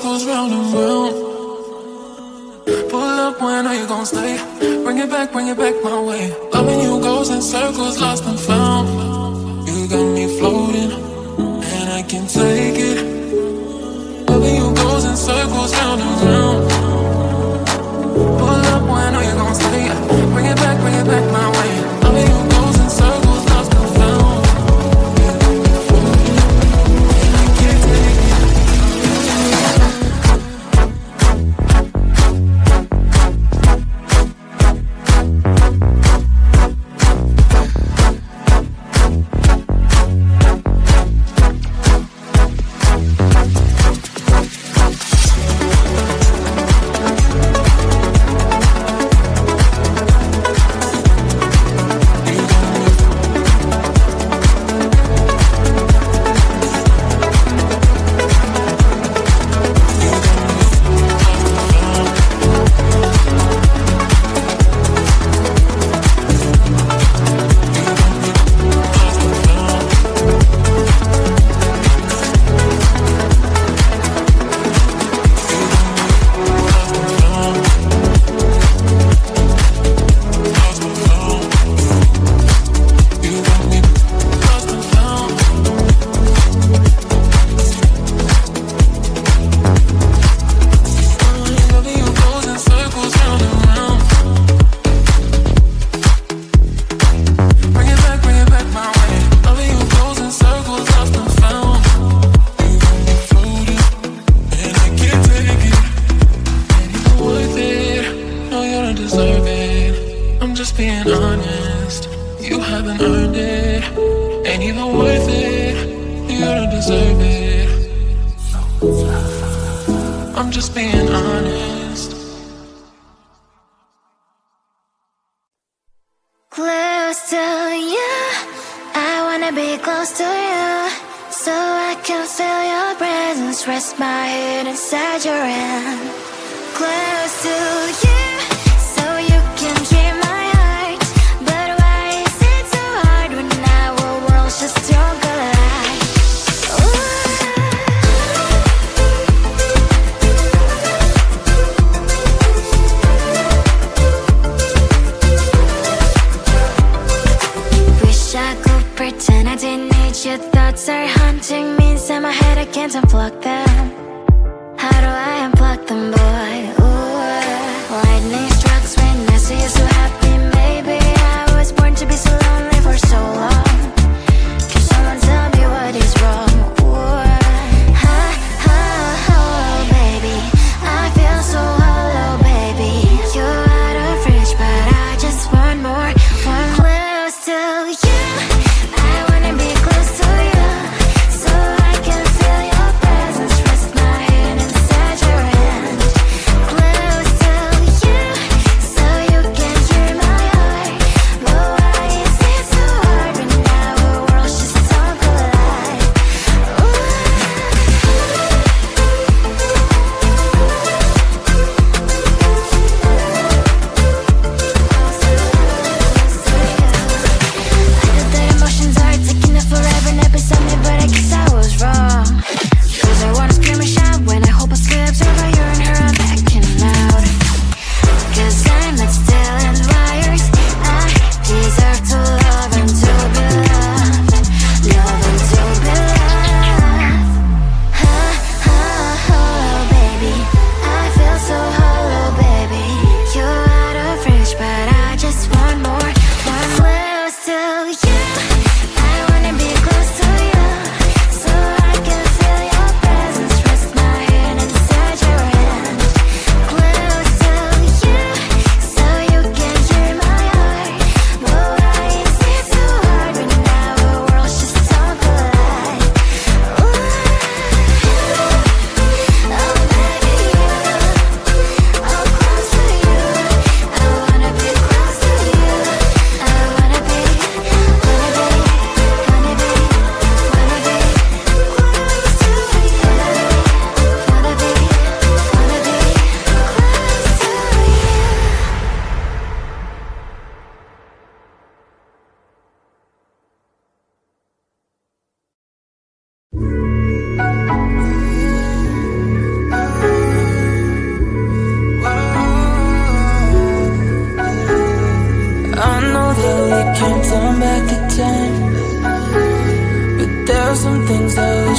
circles round and round. Pull up, when are you gon' stay? Bring it back my way. Loving you goes in circles, lost and found. You got me floating, and I can't take it. Loving you goes in circles round and round. Pull up, when are you gon' stay? Bring it back my way. Loving you goes in circles, lost and found. You got me floating, and I can't take it.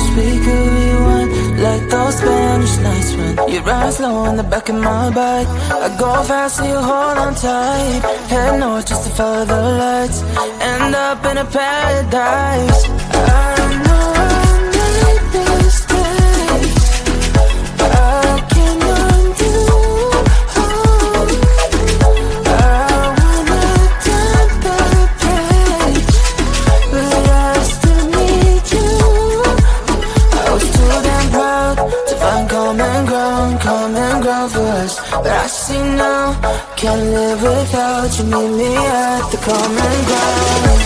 speak a rewind, like those Spanish nights when you ride slow on the back of my bike. I go fast so you hold on tight. Head north just to follow the lights, end up in a paradise. I know I made mistakes, I can undo. Common ground for us, but I see now, can't live without you. Meet me at the common ground.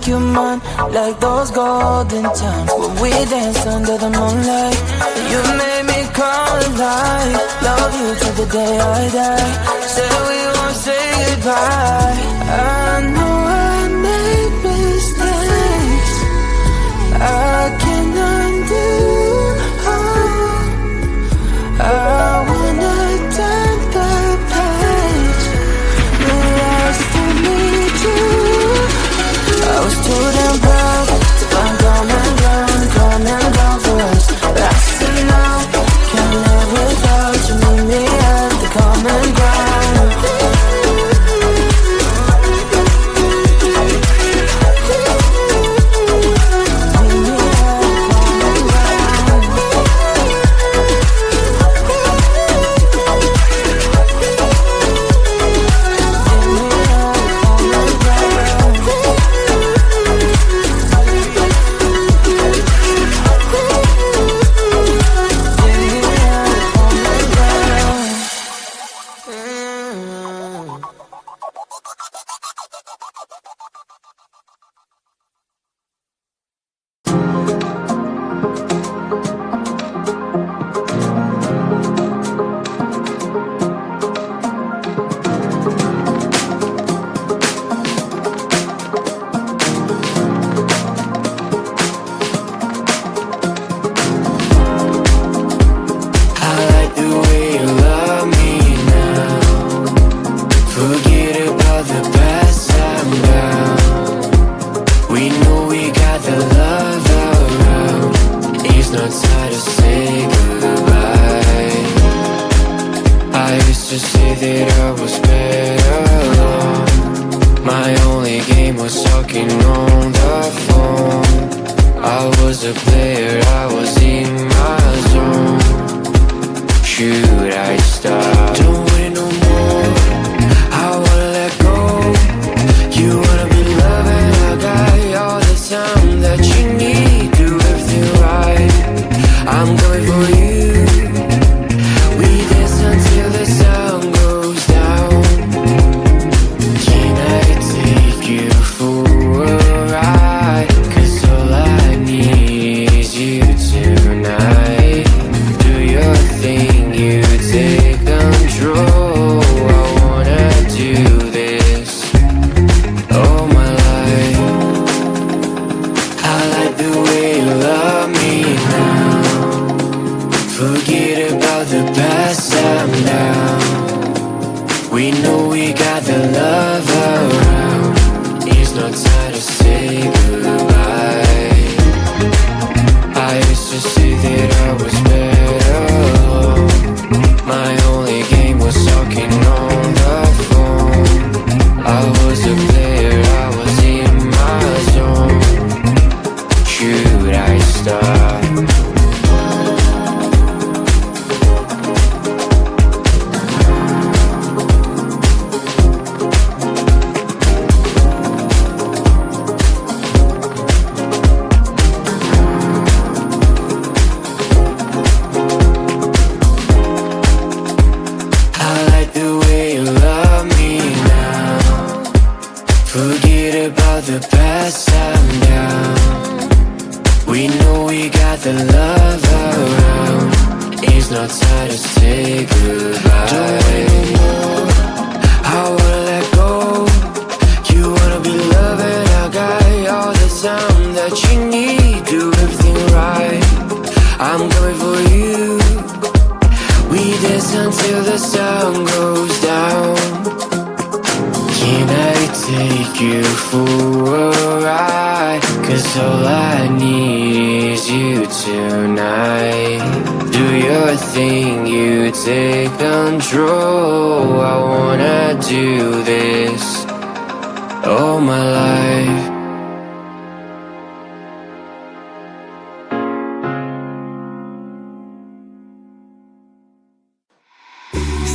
You mine, like those golden times when we danced under the moonlight. You made me come alive. Love you till the day I die. Said we won't say goodbye. I know I made mistakes, I can undo. I wanna turn the page, but I still need you. I was too damn proud to find common ground for us, but I see now, can't live without you. Meet me at the common ground. We know we got the love around. It's not time to say goodbye. Don't wait no more, I wanna let go. You wanna be loved and I got all the time that you need. Do everything right, I'm coming for you. We dance until the sun goes down. Can I take you for a ride? 'Cause all I need is you tonight. Do your thing, you take control. I wanna do this all my life.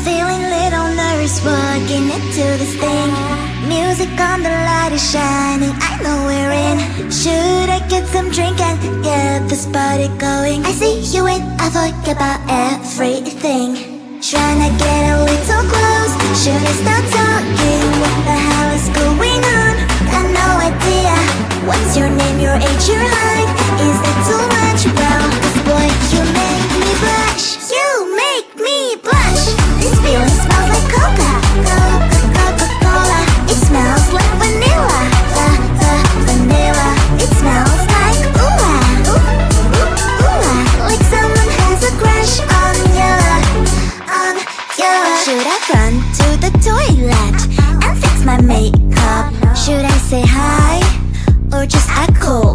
Feeling little nervous walking into this thing. Music on, the light is shining, I know we're in. Should I get some drink and get this party going? I see you and I forget about everything. Trying to get a little close. Should I start talking? What the hell is going on? Got no idea. What's your name, your age, your height? Is that too much? Well, 'cause boy, you make me blush. You make me blush. This feeling smells like Coca-Cola. It smells like vanilla. Vanilla. It smells like ooh-ah. Ooh-ah. Like someone has a crush on you. Should I run to the toilet and fix my makeup? Should I say hi or just act cool?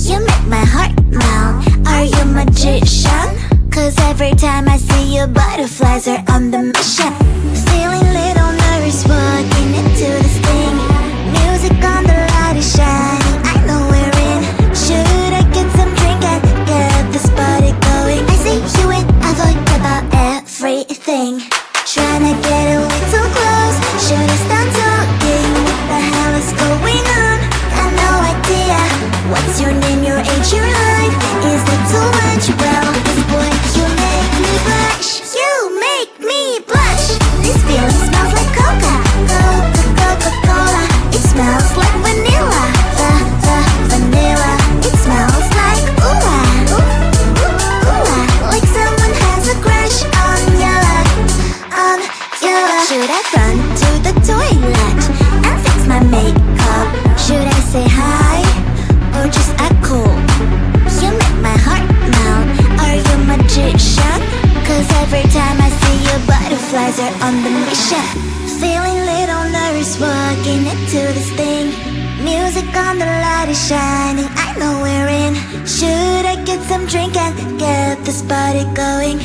You make my heart melt. Are you a magician? 'Cause every time I see you, butterflies are on the mission. Feeling little nervous walking into this thing. Music on, the light is shining, I know we're in. Should I get some drink and get this party going? I see you and I forget about everything. Trying to get a little close. Should I start talking? What the hell is going on? Got no idea. What's your name, your age, your height? Is that too much? Well, this boy, you make me blush. You make me blush. This feeling smells like Coca-Cola. It smells like vanilla. Vanilla. It smells like ooh-ah. Ooh-ah. Like someone has a crush on you. Should I run to the toilet and fix my makeup? Should I say hi or just act cool? You make my heart melt. Are you a magician? 'Cause every time I see you, butterflies are on the mission. Feeling little nervous walking into this thing. Music on, the light is shining, I know we're in. Should I get some drink and get this party going?